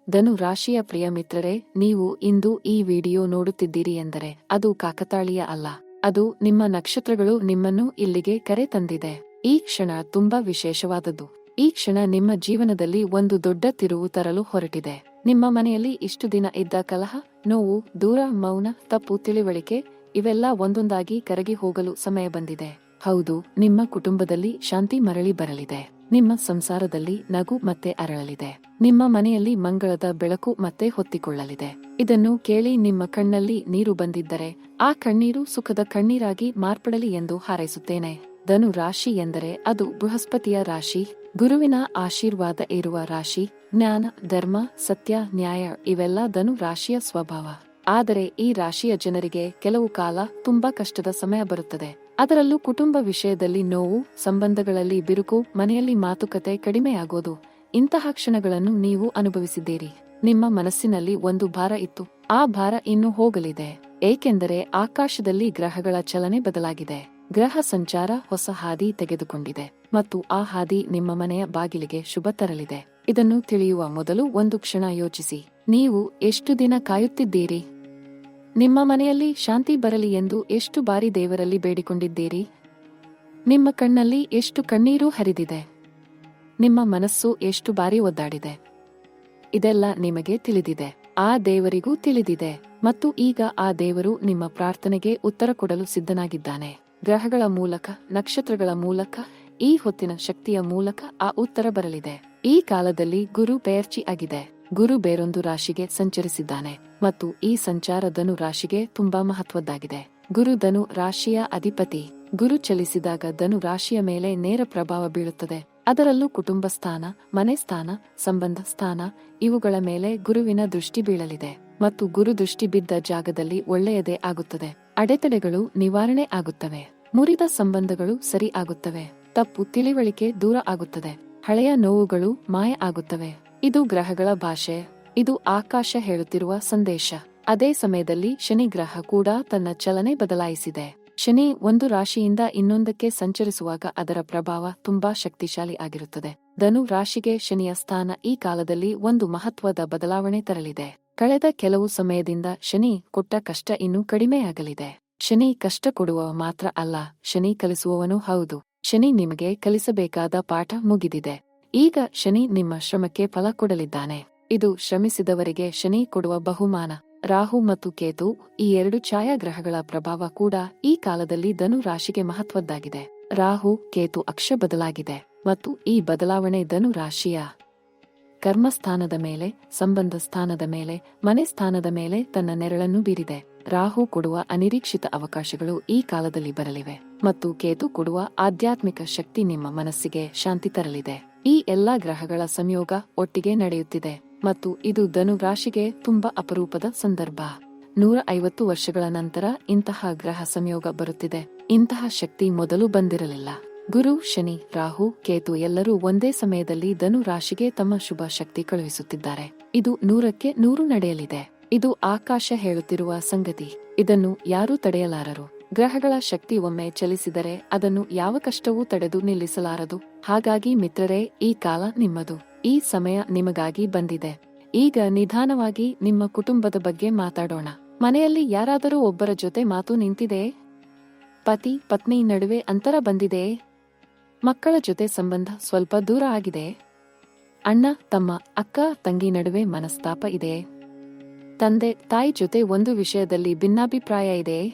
ಧನು ರಾಶಿಯ ಪ್ರಿಯ ಮಿತ್ರರೇ, ನೀವು ಇಂದು ಈ ವಿಡಿಯೋ ನೋಡುತ್ತಿದ್ದೀರಿ ಎಂದರೆ ಅದು ಕಾಕತಾಳೀಯ ಅಲ್ಲ. ಅದು ನಿಮ್ಮ ನಕ್ಷತ್ರಗಳು ನಿಮ್ಮನ್ನು ಇಲ್ಲಿಗೆ ಕರೆ ತಂದಿದೆ. ಈ ಕ್ಷಣ ತುಂಬಾ ವಿಶೇಷವಾದದ್ದು. ಈ ಕ್ಷಣ ನಿಮ್ಮ ಜೀವನದಲ್ಲಿ ಒಂದು ದೊಡ್ಡ ತಿರುವು ತರಲು ಹೊರಟಿದೆ. ನಿಮ್ಮ ಮನೆಯಲ್ಲಿ ಇಷ್ಟು ದಿನ ಇದ್ದ ಕಲಹ, ನೋವು, ದೂರ, ಮೌನ, ತಪ್ಪು ತಿಳಿವಳಿಕೆ ಇವೆಲ್ಲ ಒಂದೊಂದಾಗಿ ಕರಗಿ ಹೋಗಲು ಸಮಯ ಬಂದಿದೆ. ಹೌದು, ನಿಮ್ಮ ಕುಟುಂಬದಲ್ಲಿ ಶಾಂತಿ ಮರಳಿ ಬರಲಿದೆ. ನಿಮ್ಮ ಸಂಸಾರದಲ್ಲಿ ನಗು ಮತ್ತೆ ಅರಳಲಿದೆ. ನಿಮ್ಮ ಮನೆಯಲ್ಲಿ ಮಂಗಳದ ಬೆಳಕು ಮತ್ತೆ ಹೊತ್ತಿಕೊಳ್ಳಲಿದೆ. ಇದನ್ನು ಕೇಳಿ ನಿಮ್ಮ ಕಣ್ಣಲ್ಲಿ ನೀರು ಬಂದಿದ್ದರೆ ಆ ಕಣ್ಣೀರು ಸುಖದ ಕಣ್ಣೀರಾಗಿ ಮಾರ್ಪಡಲಿ ಎಂದು ಹಾರೈಸುತ್ತೇನೆ. ಧನು ರಾಶಿ ಎಂದರೆ ಅದು ಬೃಹಸ್ಪತಿಯ ರಾಶಿ, ಗುರುವಿನ ಆಶೀರ್ವಾದ ಇರುವ ರಾಶಿ. ಜ್ಞಾನ, ಧರ್ಮ, ಸತ್ಯ, ನ್ಯಾಯ ಇವೆಲ್ಲ ಧನು ರಾಶಿಯ ಸ್ವಭಾವ. ಆದರೆ ಈ ರಾಶಿಯ ಜನರಿಗೆ ಕೆಲವು ಕಾಲ ತುಂಬಾ ಕಷ್ಟದ ಸಮಯ ಬರುತ್ತದೆ. ಅದರಲ್ಲೂ ಕುಟುಂಬ ವಿಷಯದಲ್ಲಿ ನೋವು, ಸಂಬಂಧಗಳಲ್ಲಿ ಬಿರುಕು, ಮನೆಯಲ್ಲಿ ಮಾತುಕತೆ ಕಡಿಮೆಯಾಗೋದು, ಇಂತಹ ಕ್ಷಣಗಳನ್ನು ನೀವು ಅನುಭವಿಸಿದ್ದೀರಿ. ನಿಮ್ಮ ಮನಸ್ಸಿನಲ್ಲಿ ಒಂದು ಭಾರ ಇತ್ತು. ಆ ಭಾರ ಇನ್ನು ಹೋಗಲಿದೆ. ಏಕೆಂದರೆ ಆಕಾಶದಲ್ಲಿ ಗ್ರಹಗಳ ಚಲನೆ ಬದಲಾಗಿದೆ. ಗ್ರಹ ಸಂಚಾರ ಹೊಸ ಹಾದಿ ತೆಗೆದುಕೊಂಡಿದೆ ಮತ್ತು ಆ ಹಾದಿ ನಿಮ್ಮ ಮನೆಯ ಬಾಗಿಲಿಗೆ ಶುಭ ತರಲಿದೆ. ಇದನ್ನು ತಿಳಿಯುವ ಮೊದಲು ಒಂದು ಕ್ಷಣ ಯೋಚಿಸಿ. ನೀವು ಎಷ್ಟು ದಿನ ಕಾಯುತ್ತಿದ್ದೀರಿ? ನಿಮ್ಮ ಮನೆಯಲ್ಲಿ ಶಾಂತಿ ಬರಲಿ ಎಂದು ಎಷ್ಟು ಬಾರಿ ದೇವರಲ್ಲಿ ಬೇಡಿಕೊಂಡಿದ್ದೀರಿ? ನಿಮ್ಮ ಕಣ್ಣಲ್ಲಿ ಎಷ್ಟು ಕಣ್ಣೀರು ಹರಿದಿದೆ? ನಿಮ್ಮ ಮನಸ್ಸು ಎಷ್ಟು ಬಾರಿ ಒದ್ದಾಡಿದೆ? ಇದೆಲ್ಲ ನಿಮಗೆ ತಿಳಿದಿದೆ. ಆ ದೇವರಿಗೂ ತಿಳಿದಿದೆ. ಮತ್ತು ಈಗ ಆ ದೇವರು ನಿಮ್ಮ ಪ್ರಾರ್ಥನೆಗೆ ಉತ್ತರ ಕೊಡಲು ಸಿದ್ಧನಾಗಿದ್ದಾನೆ. ಗ್ರಹಗಳ ಮೂಲಕ, ನಕ್ಷತ್ರಗಳ ಮೂಲಕ, ಈ ಹೊತ್ತಿನ ಶಕ್ತಿಯ ಮೂಲಕ ಆ ಉತ್ತರ ಬರಲಿದೆ. ಈ ಕಾಲದಲ್ಲಿ ಗುರು ಪೇರ್ಚಿ ಆಗಿದೆ. ಗುರು ಬೇರೊಂದು ರಾಶಿಗೆ ಸಂಚರಿಸಿದ್ದಾನೆ ಮತ್ತು ಈ ಸಂಚಾರ ಧನು ರಾಶಿಗೆ ತುಂಬಾ ಮಹತ್ವದ್ದಾಗಿದೆ. ಗುರು ಧನು ರಾಶಿಯ ಅಧಿಪತಿ. ಗುರು ಚಲಿಸಿದಾಗ ಧನು ರಾಶಿಯ ಮೇಲೆ ನೇರ ಪ್ರಭಾವ ಬೀಳುತ್ತದೆ. ಅದರಲ್ಲೂ ಕುಟುಂಬ ಸ್ಥಾನ, ಮನೆ ಸ್ಥಾನ, ಸಂಬಂಧ ಸ್ಥಾನ ಇವುಗಳ ಮೇಲೆ ಗುರುವಿನ ದೃಷ್ಟಿ ಬೀಳಲಿದೆ. ಮತ್ತು ಗುರು ದೃಷ್ಟಿ ಬಿದ್ದ ಜಾಗದಲ್ಲಿ ಒಳ್ಳೆಯದೇ ಆಗುತ್ತದೆ. ಅಡೆತಡೆಗಳು ನಿವಾರಣೆ ಆಗುತ್ತವೆ. ಮುರಿದ ಸಂಬಂಧಗಳು ಸರಿ ಆಗುತ್ತವೆ. ತಪ್ಪು ತಿಳಿವಳಿಕೆ ದೂರ ಆಗುತ್ತದೆ. ಹಳೆಯ ನೋವುಗಳು ಮಾಯ ಆಗುತ್ತವೆ. ಇದು ಗ್ರಹಗಳ ಭಾಷೆ. ಇದು ಆಕಾಶ ಹೇಳುತ್ತಿರುವ ಸಂದೇಶ. ಅದೇ ಸಮಯದಲ್ಲಿ ಶನಿ ಗ್ರಹ ಕೂಡ ತನ್ನ ಚಲನೆ ಬದಲಾಯಿಸಿದೆ. ಶನಿ ಒಂದು ರಾಶಿಯಿಂದ ಇನ್ನೊಂದಕ್ಕೆ ಸಂಚರಿಸುವಾಗ ಅದರ ಪ್ರಭಾವ ತುಂಬಾ ಶಕ್ತಿಶಾಲಿ ಆಗಿರುತ್ತದೆ. ಧನು ರಾಶಿಗೆ ಶನಿಯ ಸ್ಥಾನ ಈ ಕಾಲದಲ್ಲಿ ಒಂದು ಮಹತ್ವದ ಬದಲಾವಣೆ ತರಲಿದೆ. ಕಳೆದ ಕೆಲವು ಸಮಯದಿಂದ ಶನಿ ಕೊಟ್ಟ ಕಷ್ಟ ಇನ್ನೂ ಕಡಿಮೆಯಾಗಲಿದೆ. ಶನಿ ಕಷ್ಟ ಕೊಡುವ ಮಾತ್ರ ಅಲ್ಲ, ಶನಿ ಕಲಿಸುವವನು ಹೌದು. ಶನಿ ನಿಮಗೆ ಕಲಿಸಬೇಕಾದ ಪಾಠ ಮುಗಿದಿದೆ. ಈಗ ಶನಿ ನಿಮ್ಮ ಶ್ರಮಕ್ಕೆ ಫಲ ಕೊಡಲಿದ್ದಾನೆ. ಇದು ಶ್ರಮಿಸಿದವರಿಗೆ ಶನಿ ಕೊಡುವ ಬಹುಮಾನ. ರಾಹು ಮತ್ತು ಕೇತು ಈ ಎರಡು ಛಾಯಾಗ್ರಹಗಳ ಪ್ರಭಾವ ಕೂಡ ಈ ಕಾಲದಲ್ಲಿ ಧನು ರಾಶಿಗೆ ಮಹತ್ವದ್ದಾಗಿದೆ. ರಾಹು, ಕೇತು ಅಕ್ಷ ಬದಲಾಗಿದೆ ಮತ್ತು ಈ ಬದಲಾವಣೆ ಧನು ರಾಶಿಯ ಕರ್ಮಸ್ಥಾನದ ಮೇಲೆ, ಸಂಬಂಧ ಸ್ಥಾನದ ಮೇಲೆ, ಮನೆ ಸ್ಥಾನದ ಮೇಲೆ ತನ್ನ ನೆರಳನ್ನು ಬೀರಿದೆ. ರಾಹು ಕೊಡುವ ಅನಿರೀಕ್ಷಿತ ಅವಕಾಶಗಳು ಈ ಕಾಲದಲ್ಲಿ ಬರಲಿವೆ ಮತ್ತು ಕೇತು ಕೊಡುವ ಆಧ್ಯಾತ್ಮಿಕ ಶಕ್ತಿ ನಿಮ್ಮ ಮನಸ್ಸಿಗೆ ಶಾಂತಿ ತರಲಿದೆ. ಈ ಎಲ್ಲಾ ಗ್ರಹಗಳ ಸಂಯೋಗ ಒಟ್ಟಿಗೆ ನಡೆಯುತ್ತಿದೆ ಮತ್ತು ಇದು ಧನು ರಾಶಿಗೆ ತುಂಬಾ ಅಪರೂಪದ ಸಂದರ್ಭ. 150 ವರ್ಷಗಳ ನಂತರ ಇಂತಹ ಗ್ರಹ ಸಂಯೋಗ ಬರುತ್ತಿದೆ. ಇಂತಹ ಶಕ್ತಿ ಮೊದಲು ಬಂದಿರಲಿಲ್ಲ. ಗುರು, ಶನಿ, ರಾಹು, ಕೇತು ಎಲ್ಲರೂ ಒಂದೇ ಸಮಯದಲ್ಲಿ ಧನು ರಾಶಿಗೆ ತಮ್ಮ ಶುಭ ಶಕ್ತಿ ಕಳುಹಿಸುತ್ತಿದ್ದಾರೆ. ಇದು 100ಕ್ಕೆ 100 ನಡೆಯಲಿದೆ. ಇದು ಆಕಾಶ ಹೇಳುತ್ತಿರುವ ಸಂಗತಿ. ಇದನ್ನು ಯಾರೂ ತಡೆಯಲಾರರು. ಗ್ರಹಗಳ ಶಕ್ತಿ ಒಮ್ಮೆ ಚಲಿಸಿದರೆ ಅದನ್ನು ಯಾವ ಕಷ್ಟವೂ ತಡೆದು ನಿಲ್ಲಿಸಲಾರದು. ಹಾಗಾಗಿ ಮಿತ್ರರೇ, ಈ ಕಾಲ ನಿಮ್ಮದು. ಈ ಸಮಯ ನಿಮಗಾಗಿ ಬಂದಿದೆ. ಈಗ ನಿಧಾನವಾಗಿ ನಿಮ್ಮ ಕುಟುಂಬದ ಬಗ್ಗೆ ಮಾತಾಡೋಣ. ಮನೆಯಲ್ಲಿ ಯಾರಾದರೂ ಒಬ್ಬರ ಜೊತೆ ಮಾತು ನಿಂತಿದೆಯೇ? ಪತಿ ಪತ್ನಿ ನಡುವೆ ಅಂತರ ಬಂದಿದೆಯೇ? ಮಕ್ಕಳ ಜೊತೆ ಸಂಬಂಧ ಸ್ವಲ್ಪ ದೂರ ಆಗಿದೆಯೇ? ಅಣ್ಣ ತಮ್ಮ, ಅಕ್ಕ ತಂಗಿ ನಡುವೆ ಮನಸ್ತಾಪ ಇದೆಯೇ? ತಂದೆ ತಾಯಿ ಜೊತೆ ಒಂದು ವಿಷಯದಲ್ಲಿ ಭಿನ್ನಾಭಿಪ್ರಾಯ ಇದೆಯೇ?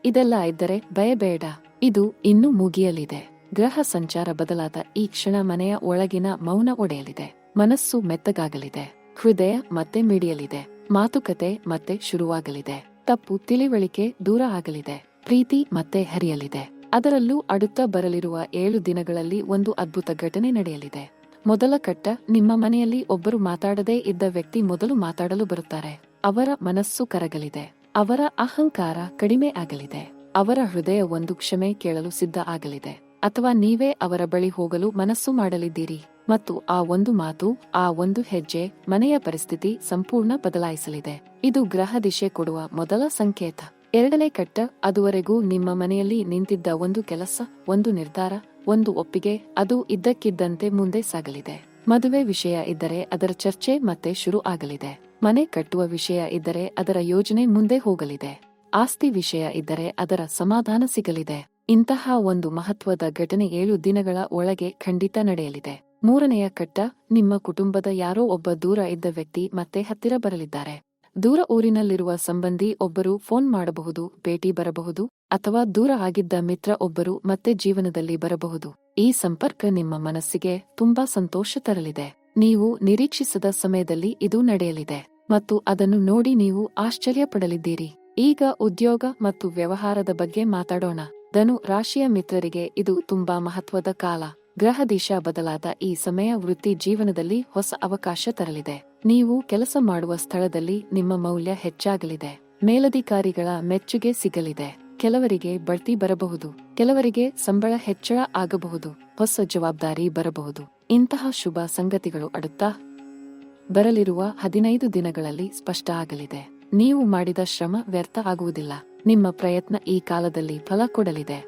ಇದೆಲ್ಲ ಇದ್ದರೆ ಭಯಬೇಡ, ಇದು ಇನ್ನೂ ಮುಗಿಯಲಿದೆ. ಗ್ರಹ ಸಂಚಾರ ಬದಲಾದ ಈ ಕ್ಷಣ ಮನೆಯ ಒಳಗಿನ ಮೌನ ಒಡೆಯಲಿದೆ. ಮನಸ್ಸು ಮೆತ್ತಗಾಗಲಿದೆ. ಹೃದಯ ಮತ್ತೆ ಮಿಡಿಯಲಿದೆ. ಮಾತುಕತೆ ಮತ್ತೆ ಶುರುವಾಗಲಿದೆ. ತಪ್ಪು ತಿಳಿವಳಿಕೆ ದೂರ ಆಗಲಿದೆ. ಪ್ರೀತಿ ಮತ್ತೆ ಹರಿಯಲಿದೆ. ಅದರಲ್ಲೂ അടുത്ത ಬರಲಿರುವ 7 ದಿನಗಳಲ್ಲಿ ಒಂದು ಅದ್ಭುತ ಘಟನೆ ನಡೆಯಲಿದೆ. ಮೊದಲ ಕಟ್ಟ, ನಿಮ್ಮ ಮನೆಯಲ್ಲಿ ಒಬ್ಬರು ಮಾತಾಡದೇ ಇದ್ದ ವ್ಯಕ್ತಿ ಮೊದಲು ಮಾತಾಡಲು ಬರುತ್ತಾರೆ. ಅವರ ಮನಸ್ಸು ಕರಗಲಿದೆ. ಅವರ ಅಹಂಕಾರ ಕಡಿಮೆ ಆಗಲಿದೆ. ಅವರ ಹೃದಯ ಒಂದು ಕ್ಷಮೆ ಕೇಳಲು ಸಿದ್ಧ ಆಗಲಿದೆ. ಅಥವಾ ನೀವೇ ಅವರ ಬಳಿ ಹೋಗಲು ಮನಸ್ಸು ಮಾಡಲಿದ್ದೀರಿ ಮತ್ತು ಆ ಒಂದು ಮಾತು, ಆ ಒಂದು ಹೆಜ್ಜೆ ಮನೆಯ ಪರಿಸ್ಥಿತಿ ಸಂಪೂರ್ಣ ಬದಲಾಯಿಸಲಿದೆ. ಇದು ಗ್ರಹ ದಿಶೆ ಕೊಡುವ ಮೊದಲ ಸಂಕೇತ. ಎರಡನೇ ಕಟ್ಟ, ಅದುವರೆಗೂ ನಿಮ್ಮ ಮನೆಯಲ್ಲಿ ನಿಂತಿದ್ದ ಒಂದು ಕೆಲಸ, ಒಂದು ನಿರ್ಧಾರ, ಒಂದು ಒಪ್ಪಿಗೆ ಅದು ಇದ್ದಕ್ಕಿದ್ದಂತೆ ಮುಂದೆ ಸಾಗಲಿದೆ. ಮದುವೆ ವಿಷಯ ಇದ್ದರೆ ಅದರ ಚರ್ಚೆ ಮತ್ತೆ ಶುರು ಆಗಲಿದೆ. ಮನೆ ಕಟ್ಟುವ ವಿಷಯ ಇದ್ದರೆ ಅದರ ಯೋಜನೆ ಮುಂದೆ ಹೋಗಲಿದೆ. ಆಸ್ತಿ ವಿಷಯ ಇದ್ದರೆ ಅದರ ಸಮಾಧಾನ ಸಿಗಲಿದೆ. ಇಂತಹ ಒಂದು ಮಹತ್ವದ ಘಟನೆ 7 ದಿನಗಳ ಒಳಗೆ ಖಂಡಿತ ನಡೆಯಲಿದೆ. 3ನೆಯ ಕಟ್ಟ, ನಿಮ್ಮ ಕುಟುಂಬದ ಯಾರೋ ಒಬ್ಬ ದೂರ ಇದ್ದ ವ್ಯಕ್ತಿ ಮತ್ತೆ ಹತ್ತಿರ ಬರಲಿದ್ದಾರೆ. ದೂರ ಊರಿನಲ್ಲಿರುವ ಸಂಬಂಧಿ ಒಬ್ಬರು ಫೋನ್ ಮಾಡಬಹುದು, ಭೇಟಿ ಬರಬಹುದು, ಅಥವಾ ದೂರ ಆಗಿದ್ದ ಮಿತ್ರ ಒಬ್ಬರು ಮತ್ತೆ ಜೀವನದಲ್ಲಿ ಬರಬಹುದು. ಈ ಸಂಪರ್ಕ ನಿಮ್ಮ ಮನಸ್ಸಿಗೆ ತುಂಬಾ ಸಂತೋಷ ತರಲಿದೆ. ನೀವು ನಿರೀಕ್ಷಿಸದ ಸಮಯದಲ್ಲಿ ಇದು ನಡೆಯಲಿದೆ ಮತ್ತು ಅದನ್ನು ನೋಡಿ ನೀವು ಆಶ್ಚರ್ಯ ಪಡಲಿದ್ದೀರಿ. ಈಗ ಉದ್ಯೋಗ ಮತ್ತು ವ್ಯವಹಾರದ ಬಗ್ಗೆ ಮಾತಾಡೋಣ. ಧನು ರಾಶಿಯ ಮಿತ್ರರಿಗೆ ಇದು ತುಂಬಾ ಮಹತ್ವದ ಕಾಲ. ಗ್ರಹ ದಿಶಾ ಬದಲಾದ ಈ ಸಮಯ ವೃತ್ತಿ ಜೀವನದಲ್ಲಿ ಹೊಸ ಅವಕಾಶ ತರಲಿದೆ. ನೀವು ಕೆಲಸ ಮಾಡುವ ಸ್ಥಳದಲ್ಲಿ ನಿಮ್ಮ ಮೌಲ್ಯ ಹೆಚ್ಚಾಗಲಿದೆ. ಮೇಲಧಿಕಾರಿಗಳ ಮೆಚ್ಚುಗೆ ಸಿಗಲಿದೆ. ಕೆಲವರಿಗೆ ಬಡ್ತಿ ಬರಬಹುದು, ಕೆಲವರಿಗೆ ಸಂಬಳ ಹೆಚ್ಚಳ ಆಗಬಹುದು, ಹೊಸ ಜವಾಬ್ದಾರಿ ಬರಬಹುದು. ಇಂತಹ ಶುಭ ಸಂಗತಿಗಳು അടുത്ത ಬರಲಿರುವ 15 ದಿನಗಳಲ್ಲಿ ಸ್ಪಷ್ಟ ಆಗಲಿದೆ. ನೀವು ಮಾಡಿದ ಶ್ರಮ ವ್ಯರ್ಥ ಆಗುವುದಿಲ್ಲ. ನಿಮ್ಮ ಪ್ರಯತ್ನ ಈ ಕಾಲದಲ್ಲಿ ಫಲ ಕೊಡಲಿದೆ.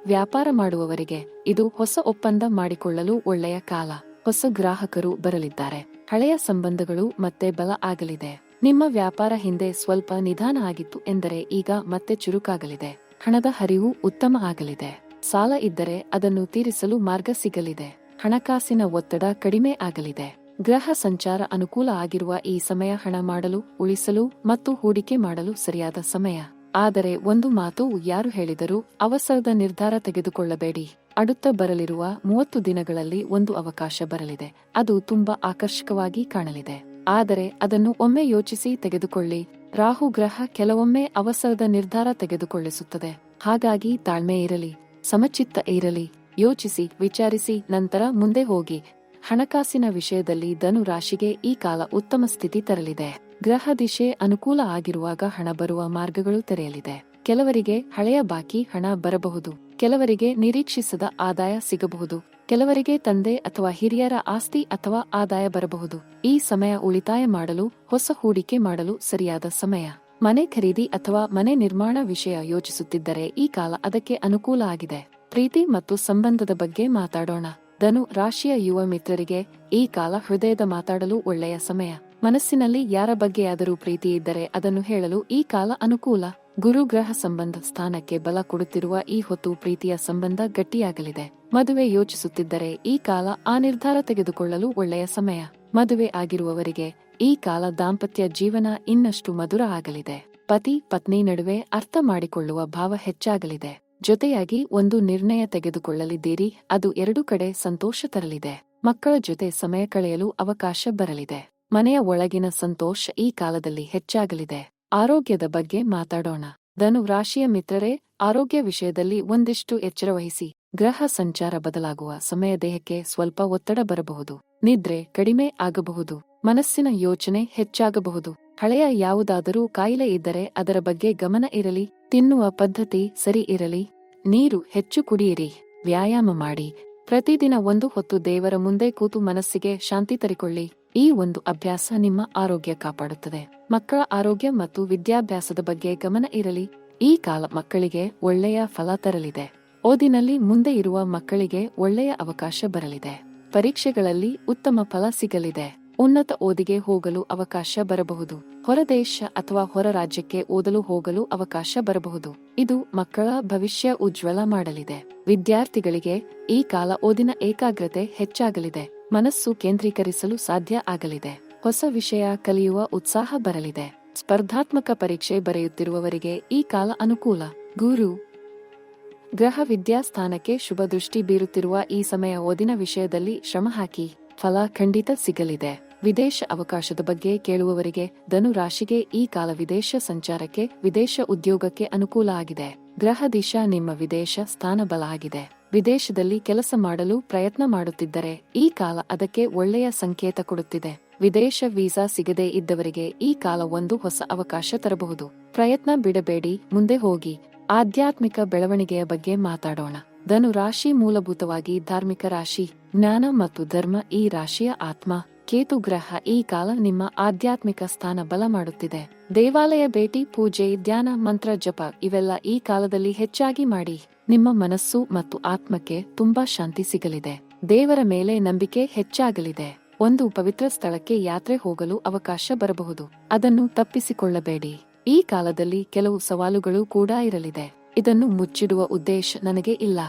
ವ್ಯಾಪಾರ ಮಾಡುವವರಿಗೆ ಇದು ಹೊಸ ಒಪ್ಪಂದ ಮಾಡಿಕೊಳ್ಳಲು ಒಳ್ಳೆಯ ಕಾಲ. ಹೊಸ ಗ್ರಾಹಕರು ಬರಲಿದ್ದಾರೆ. ಹಳೆಯ ಸಂಬಂಧಗಳು ಮತ್ತೆ ಬಲ ಆಗಲಿದೆ. ನಿಮ್ಮ ವ್ಯಾಪಾರ ಹಿಂದೆ ಸ್ವಲ್ಪ ನಿಧಾನ ಆಗಿತ್ತು ಎಂದರೆ ಈಗ ಮತ್ತೆ ಚುರುಕಾಗಲಿದೆ. ಹಣದ ಹರಿವು ಉತ್ತಮ ಆಗಲಿದೆ. ಸಾಲ ಇದ್ದರೆ ಅದನ್ನು ತೀರಿಸಲು ಮಾರ್ಗ ಸಿಗಲಿದೆ. ಹಣಕಾಸಿನ ಒತ್ತಡ ಕಡಿಮೆ ಆಗಲಿದೆ. ಗ್ರಹ ಸಂಚಾರ ಅನುಕೂಲ ಆಗಿರುವ ಈ ಸಮಯ ಹಣ ಮಾಡಲು, ಉಳಿಸಲು ಮತ್ತು ಹೂಡಿಕೆ ಮಾಡಲು ಸರಿಯಾದ ಸಮಯ. ಆದರೆ ಒಂದು ಮಾತು, ಯಾರು ಹೇಳಿದರೂ ಅವಸರದ ನಿರ್ಧಾರ ತೆಗೆದುಕೊಳ್ಳಬೇಡಿ. அடுத்த ಬರಲಿರುವ 30 ದಿನಗಳಲ್ಲಿ ಒಂದು ಅವಕಾಶ ಬರಲಿದೆ. ಅದು ತುಂಬಾ ಆಕರ್ಷಕವಾಗಿ ಕಾಣಲಿದೆ. ಆದರೆ ಅದನ್ನು ಒಮ್ಮೆ ಯೋಚಿಸಿ ತೆಗೆದುಕೊಳ್ಳಿ. ರಾಹು ಗ್ರಹ ಕೆಲವೊಮ್ಮೆ ಅವಸರದ ನಿರ್ಧಾರ ತೆಗೆದುಕೊಳ್ಳಿಸುತ್ತದೆ. ಹಾಗಾಗಿ ತಾಳ್ಮೆ ಇರಲಿ, ಸಮಚಿತ್ತ ಇರಲಿ, ಯೋಚಿಸಿ, ವಿಚಾರಿಸಿ ನಂತರ ಮುಂದೆ ಹೋಗಿ. ಹಣಕಾಸಿನ ವಿಷಯದಲ್ಲಿ ಧನು ರಾಶಿಗೆ ಈ ಕಾಲ ಉತ್ತಮ ಸ್ಥಿತಿ ತರಲಿದೆ. ಗ್ರಹ ದಿಶೆ ಅನುಕೂಲ ಆಗಿರುವಾಗ ಹಣ ಬರುವ ಮಾರ್ಗಗಳು ತೆರೆಯಲಿದೆ. ಕೆಲವರಿಗೆ ಹಳೆಯ ಬಾಕಿ ಹಣ ಬರಬಹುದು, ಕೆಲವರಿಗೆ ನಿರೀಕ್ಷಿಸದ ಆದಾಯ ಸಿಗಬಹುದು, ಕೆಲವರಿಗೆ ತಂದೆ ಅಥವಾ ಹಿರಿಯರ ಆಸ್ತಿ ಅಥವಾ ಆದಾಯ ಬರಬಹುದು. ಈ ಸಮಯ ಉಳಿತಾಯ ಮಾಡಲು, ಹೊಸ ಹೂಡಿಕೆ ಮಾಡಲು ಸರಿಯಾದ ಸಮಯ. ಮನೆ ಖರೀದಿ ಅಥವಾ ಮನೆ ನಿರ್ಮಾಣ ವಿಷಯ ಯೋಚಿಸುತ್ತಿದ್ದರೆ ಈ ಕಾಲ ಅದಕ್ಕೆ ಅನುಕೂಲ ಆಗಿದೆ. ಪ್ರೀತಿ ಮತ್ತು ಸಂಬಂಧದ ಬಗ್ಗೆ ಮಾತಾಡೋಣ. ಧನು ರಾಶಿಯ ಯುವ ಮಿತ್ರರಿಗೆ ಈ ಕಾಲ ಹೃದಯದ ಮಾತಾಡಲು ಒಳ್ಳೆಯ ಸಮಯ. ಮನಸ್ಸಿನಲ್ಲಿ ಯಾರ ಬಗ್ಗೆಯಾದರೂ ಪ್ರೀತಿ ಇದ್ದರೆ ಅದನ್ನು ಹೇಳಲು ಈ ಕಾಲ ಅನುಕೂಲ. ಗುರು ಗ್ರಹ ಸಂಬಂಧ ಸ್ಥಾನಕ್ಕೆ ಬಲ ಕೊಡುತ್ತಿರುವ ಈ ಹೊತ್ತು ಪ್ರೀತಿಯ ಸಂಬಂಧ ಗಟ್ಟಿಯಾಗಲಿದೆ. ಮದುವೆ ಯೋಚಿಸುತ್ತಿದ್ದರೆ ಈ ಕಾಲ ಆ ನಿರ್ಧಾರ ತೆಗೆದುಕೊಳ್ಳಲು ಒಳ್ಳೆಯ ಸಮಯ. ಮದುವೆ ಆಗಿರುವವರಿಗೆ ಈ ಕಾಲ ದಾಂಪತ್ಯ ಜೀವನ ಇನ್ನಷ್ಟು ಮಧುರ ಆಗಲಿದೆ. ಪತಿ ಪತ್ನಿ ನಡುವೆ ಅರ್ಥ ಮಾಡಿಕೊಳ್ಳುವ ಭಾವ ಹೆಚ್ಚಾಗಲಿದೆ. ಜೊತೆಯಾಗಿ ಒಂದು ನಿರ್ಣಯ ತೆಗೆದುಕೊಳ್ಳಲಿದ್ದೀರಿ. ಅದು 2 ಕಡೆ ಸಂತೋಷ ತರಲಿದೆ. ಮಕ್ಕಳ ಜೊತೆ ಸಮಯ ಕಳೆಯಲು ಅವಕಾಶ ಬರಲಿದೆ. ಮನೆಯ ಒಳಗಿನ ಸಂತೋಷ ಈ ಕಾಲದಲ್ಲಿ ಹೆಚ್ಚಾಗಲಿದೆ. ಆರೋಗ್ಯದ ಬಗ್ಗೆ ಮಾತಾಡೋಣ. ಧನು ರಾಶಿಯ ಮಿತ್ರರೇ, ಆರೋಗ್ಯ ವಿಷಯದಲ್ಲಿ ಒಂದಿಷ್ಟು ಎಚ್ಚರ ವಹಿಸಿ. ಗ್ರಹ ಸಂಚಾರ ಬದಲಾಗುವ ಸಮಯ ದೇಹಕ್ಕೆ ಸ್ವಲ್ಪ ಒತ್ತಡ ಬರಬಹುದು. ನಿದ್ರೆ ಕಡಿಮೆ ಆಗಬಹುದು. ಮನಸ್ಸಿನ ಯೋಚನೆ ಹೆಚ್ಚಾಗಬಹುದು. ಹಳೆಯ ಯಾವುದಾದರೂ ಕಾಯಿಲೆ ಇದ್ದರೆ ಅದರ ಬಗ್ಗೆ ಗಮನ ಇರಲಿ. ತಿನ್ನುವ ಪದ್ಧತಿ ಸರಿ ಇರಲಿ. ನೀರು ಹೆಚ್ಚು ಕುಡಿಯಿರಿ. ವ್ಯಾಯಾಮ ಮಾಡಿ. ಪ್ರತಿದಿನ ಒಂದು ಹೊತ್ತು ದೇವರ ಮುಂದೆ ಕೂತು ಮನಸ್ಸಿಗೆ ಶಾಂತಿ ತರಿಕೊಳ್ಳಿ. ಈ ಒಂದು ಅಭ್ಯಾಸ ನಿಮ್ಮ ಆರೋಗ್ಯ ಕಾಪಾಡುತ್ತದೆ. ಮಕ್ಕಳ ಆರೋಗ್ಯ ಮತ್ತು ವಿದ್ಯಾಭ್ಯಾಸದ ಬಗ್ಗೆ ಗಮನ ಇರಲಿ. ಈ ಕಾಲ ಮಕ್ಕಳಿಗೆ ಒಳ್ಳೆಯ ಫಲ ತರಲಿದೆ. ಓದಿನಲ್ಲಿ ಮುಂದೆ ಇರುವ ಮಕ್ಕಳಿಗೆ ಒಳ್ಳೆಯ ಅವಕಾಶ ಬರಲಿದೆ. ಪರೀಕ್ಷೆಗಳಲ್ಲಿ ಉತ್ತಮ ಫಲ ಸಿಗಲಿದೆ. ಉನ್ನತ ಓದಿಗೆ ಹೋಗಲು ಅವಕಾಶ ಬರಬಹುದು. ಹೊರದೇಶ ಅಥವಾ ಹೊರ ರಾಜ್ಯಕ್ಕೆ ಓದಲು ಹೋಗಲು ಅವಕಾಶ ಬರಬಹುದು. ಇದು ಮಕ್ಕಳ ಭವಿಷ್ಯ ಉಜ್ವಲ ಮಾಡಲಿದೆ. ವಿದ್ಯಾರ್ಥಿಗಳಿಗೆ ಈ ಕಾಲ ಓದಿನ ಏಕಾಗ್ರತೆ ಹೆಚ್ಚಾಗಲಿದೆ. ಮನಸ್ಸು ಕೇಂದ್ರೀಕರಿಸಲು ಸಾಧ್ಯ ಆಗಲಿದೆ. ಹೊಸ ವಿಷಯ ಕಲಿಯುವ ಉತ್ಸಾಹ ಬರಲಿದೆ. ಸ್ಪರ್ಧಾತ್ಮಕ ಪರೀಕ್ಷೆ ಬರೆಯುತ್ತಿರುವವರಿಗೆ ಈ ಕಾಲ ಅನುಕೂಲ. ಗುರು ಗ್ರಹ ವಿದ್ಯಾಸ್ಥಾನಕ್ಕೆ ಶುಭ ದೃಷ್ಟಿ ಬೀರುತ್ತಿರುವ ಈ ಸಮಯ ಓದಿನ ವಿಷಯದಲ್ಲಿ ಶ್ರಮ ಹಾಕಿ. ಫಲ ಖಂಡಿತ ಸಿಗಲಿದೆ. ವಿದೇಶ ಅವಕಾಶದ ಬಗ್ಗೆ ಕೇಳುವವರಿಗೆ ಧನು ರಾಶಿಗೆ ಈ ಕಾಲ ವಿದೇಶ ಸಂಚಾರಕ್ಕೆ, ವಿದೇಶ ಉದ್ಯೋಗಕ್ಕೆ ಅನುಕೂಲ ಆಗಿದೆ. ಗ್ರಹ ದಿಶಾ ನಿಮ್ಮ ವಿದೇಶ ಸ್ಥಾನ ಬಲ ಆಗಿದೆ. ವಿದೇಶದಲ್ಲಿ ಕೆಲಸ ಮಾಡಲು ಪ್ರಯತ್ನ ಮಾಡುತ್ತಿದ್ದರೆ ಈ ಕಾಲ ಅದಕ್ಕೆ ಒಳ್ಳೆಯ ಸಂಕೇತ ಕೊಡುತ್ತಿದೆ. ವಿದೇಶ ವೀಸಾ ಸಿಗದೇ ಇದ್ದವರಿಗೆ ಈ ಕಾಲ ಒಂದು ಹೊಸ ಅವಕಾಶ ತರಬಹುದು. ಪ್ರಯತ್ನ ಬಿಡಬೇಡಿ, ಮುಂದೆ ಹೋಗಿ. ಆಧ್ಯಾತ್ಮಿಕ ಬೆಳವಣಿಗೆಯ ಬಗ್ಗೆ ಮಾತಾಡೋಣ. ಧನು ರಾಶಿ ಮೂಲಭೂತವಾಗಿ ಧಾರ್ಮಿಕ ರಾಶಿ. ಜ್ಞಾನ ಮತ್ತು ಧರ್ಮ ಈ ರಾಶಿಯ ಆತ್ಮ. ಕೇತು ಗ್ರಹ ಈ ಕಾಲ ನಿಮ್ಮ ಆಧ್ಯಾತ್ಮಿಕ ಸ್ಥಾನ ಬಲ ಮಾಡುತ್ತಿದೆ. ದೇವಾಲಯ ಭೇಟಿ, ಪೂಜೆ, ಧ್ಯಾನ, ಮಂತ್ರ ಜಪ ಇವೆಲ್ಲ ಈ ಕಾಲದಲ್ಲಿ ಹೆಚ್ಚಾಗಿ ಮಾಡಿ. ನಿಮ್ಮ ಮನಸ್ಸು ಮತ್ತು ಆತ್ಮಕ್ಕೆ ತುಂಬಾ ಶಾಂತಿ ಸಿಗಲಿದೆ. ದೇವರ ಮೇಲೆ ನಂಬಿಕೆ ಹೆಚ್ಚಾಗಲಿದೆ. ಒಂದು ಪವಿತ್ರ ಸ್ಥಳಕ್ಕೆ ಯಾತ್ರೆ ಹೋಗಲು ಅವಕಾಶ ಬರಬಹುದು. ಅದನ್ನು ತಪ್ಪಿಸಿಕೊಳ್ಳಬೇಡಿ. ಈ ಕಾಲದಲ್ಲಿ ಕೆಲವು ಸವಾಲುಗಳು ಕೂಡ ಇರಲಿದೆ. ಇದನ್ನು ಮುಚ್ಚಿಡುವ ಉದ್ದೇಶ ನನಗೆ ಇಲ್ಲ,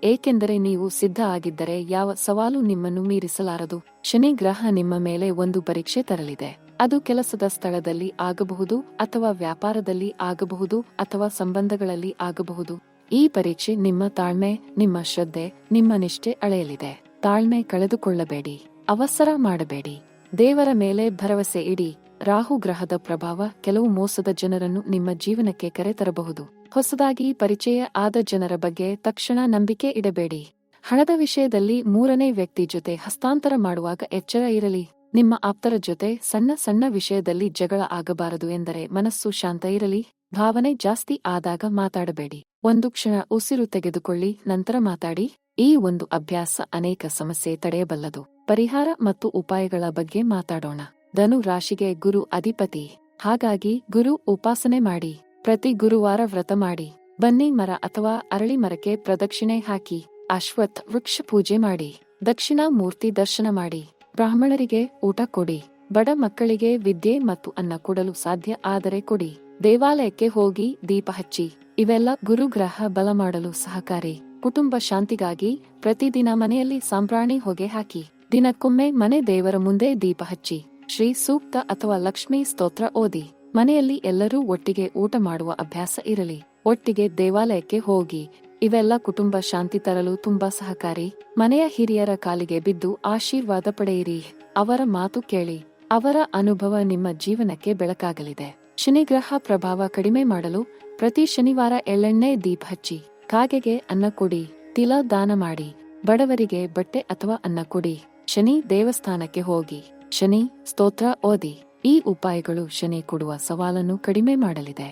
ಏಕೆಂದರೆ ನೀವು ಸಿದ್ಧ ಆಗಿದ್ದರೆ ಯಾವ ಸವಾಲು ನಿಮ್ಮನ್ನು ಮೀರಿಸಲಾರದು. ಶನಿ ಗ್ರಹ ನಿಮ್ಮ ಮೇಲೆ ಒಂದು ಪರೀಕ್ಷೆ ತರಲಿದೆ. ಅದು ಕೆಲಸದ ಸ್ಥಳದಲ್ಲಿ ಆಗಬಹುದು, ಅಥವಾ ವ್ಯಾಪಾರದಲ್ಲಿ ಆಗಬಹುದು, ಅಥವಾ ಸಂಬಂಧಗಳಲ್ಲಿ ಆಗಬಹುದು. ಈ ಪರೀಕ್ಷೆ ನಿಮ್ಮ ತಾಳ್ಮೆ, ನಿಮ್ಮ ಶ್ರದ್ಧೆ, ನಿಮ್ಮ ನಿಷ್ಠೆ ಅಳೆಯಲಿದೆ. ತಾಳ್ಮೆ ಕಳೆದುಕೊಳ್ಳಬೇಡಿ, ಅವಸರ ಮಾಡಬೇಡಿ, ದೇವರ ಮೇಲೆ ಭರವಸೆ ಇಡಿ. ರಾಹು ಗ್ರಹದ ಪ್ರಭಾವ ಕೆಲವು ಮೋಸದ ಜನರನ್ನು ನಿಮ್ಮ ಜೀವನಕ್ಕೆ ಕರೆತರಬಹುದು. ಹೊಸದಾಗಿ ಪರಿಚಯ ಆದ ಜನರ ಬಗ್ಗೆ ತಕ್ಷಣ ನಂಬಿಕೆ ಇಡಬೇಡಿ. ಹಣದ ವಿಷಯದಲ್ಲಿ ಮೂರನೇ ವ್ಯಕ್ತಿ ಜೊತೆ ಹಸ್ತಾಂತರ ಮಾಡುವಾಗ ಎಚ್ಚರ ಇರಲಿ. ನಿಮ್ಮ ಆಪ್ತರ ಜೊತೆ ಸಣ್ಣ ಸಣ್ಣ ವಿಷಯದಲ್ಲಿ ಜಗಳ ಆಗಬಾರದು ಎಂದರೆ ಮನಸ್ಸು ಶಾಂತ ಇರಲಿ. ಭಾವನೆ ಜಾಸ್ತಿ ಆದಾಗ ಮಾತಾಡಬೇಡಿ. ಒಂದು ಕ್ಷಣ ಉಸಿರು ತೆಗೆದುಕೊಳ್ಳಿ, ನಂತರ ಮಾತಾಡಿ. ಈ ಒಂದು ಅಭ್ಯಾಸ ಅನೇಕ ಸಮಸ್ಯೆ ತಡೆಯಬಲ್ಲದು. ಪರಿಹಾರ ಮತ್ತು ಉಪಾಯಗಳ ಬಗ್ಗೆ ಮಾತಾಡೋಣ. ಧನು ರಾಶಿಗೆ ಗುರು ಅಧಿಪತಿ. ಹಾಗಾಗಿ ಗುರು ಉಪಾಸನೆ ಮಾಡಿ. ಪ್ರತಿ ಗುರುವಾರ ವ್ರತ ಮಾಡಿ. ಬನ್ನಿ ಮರ ಅಥವಾ ಅರಳಿ ಮರಕ್ಕೆ ಪ್ರದಕ್ಷಿಣೆ ಹಾಕಿ. ಅಶ್ವತ್ಥ ವೃಕ್ಷ ಪೂಜೆ ಮಾಡಿ. ದಕ್ಷಿಣ ಮೂರ್ತಿ ದರ್ಶನ ಮಾಡಿ. ಬ್ರಾಹ್ಮಣರಿಗೆ ಊಟ ಕೊಡಿ. ಬಡ ಮಕ್ಕಳಿಗೆ ವಿದ್ಯೆ ಮತ್ತು ಅನ್ನ ಕೊಡಲು ಸಾಧ್ಯ ಆದರೆ ಕೊಡಿ. ದೇವಾಲಯಕ್ಕೆ ಹೋಗಿ ದೀಪ ಹಚ್ಚಿ. ಇವೆಲ್ಲ ಗುರುಗ್ರಹ ಬಲ ಮಾಡಲು ಸಹಕಾರಿ. ಕುಟುಂಬ ಶಾಂತಿಗಾಗಿ ಪ್ರತಿದಿನ ಮನೆಯಲ್ಲಿ ಸಾಂಬ್ರಾಣಿ ಹೊಗೆ ಹಾಕಿ. ದಿನಕ್ಕೊಮ್ಮೆ ಮನೆ ದೇವರ ಮುಂದೆ ದೀಪ ಹಚ್ಚಿ. ಶ್ರೀ ಸೂಕ್ತ ಅಥವಾ ಲಕ್ಷ್ಮೀ ಸ್ತೋತ್ರ ಓದಿ. ಮನೆಯಲ್ಲಿ ಎಲ್ಲರೂ ಒಟ್ಟಿಗೆ ಊಟ ಮಾಡುವ ಅಭ್ಯಾಸ ಇರಲಿ. ಒಟ್ಟಿಗೆ ದೇವಾಲಯಕ್ಕೆ ಹೋಗಿ. ಇವೆಲ್ಲ ಕುಟುಂಬ ಶಾಂತಿ ತರಲು ತುಂಬಾ ಸಹಕಾರಿ. ಮನೆಯ ಹಿರಿಯರ ಕಾಲಿಗೆ ಬಿದ್ದು ಆಶೀರ್ವಾದ ಪಡೆಯಿರಿ. ಅವರ ಮಾತು ಕೇಳಿ. ಅವರ ಅನುಭವ ನಿಮ್ಮ ಜೀವನಕ್ಕೆ ಬೆಳಕಾಗಲಿದೆ. ಶನಿಗ್ರಹ ಪ್ರಭಾವ ಕಡಿಮೆ ಮಾಡಲು ಪ್ರತಿ ಶನಿವಾರ ಎಳ್ಳೆಣ್ಣೆ ದೀಪ ಹಚ್ಚಿ. ಕಾಗೆಗೆ ಅನ್ನ ಕೊಡಿ. ತಿಲ ದಾನ ಮಾಡಿ. ಬಡವರಿಗೆ ಬಟ್ಟೆ ಅಥವಾ ಅನ್ನ ಕೊಡಿ. ಶನಿ ದೇವಸ್ಥಾನಕ್ಕೆ ಹೋಗಿ. ಶನಿ ಸ್ತೋತ್ರ ಓದಿ. ಈ ಉಪಾಯಗಳು ಶನಿ ಕೊಡುವ ಸವಾಲನ್ನು ಕಡಿಮೆ ಮಾಡಲಿದೆ.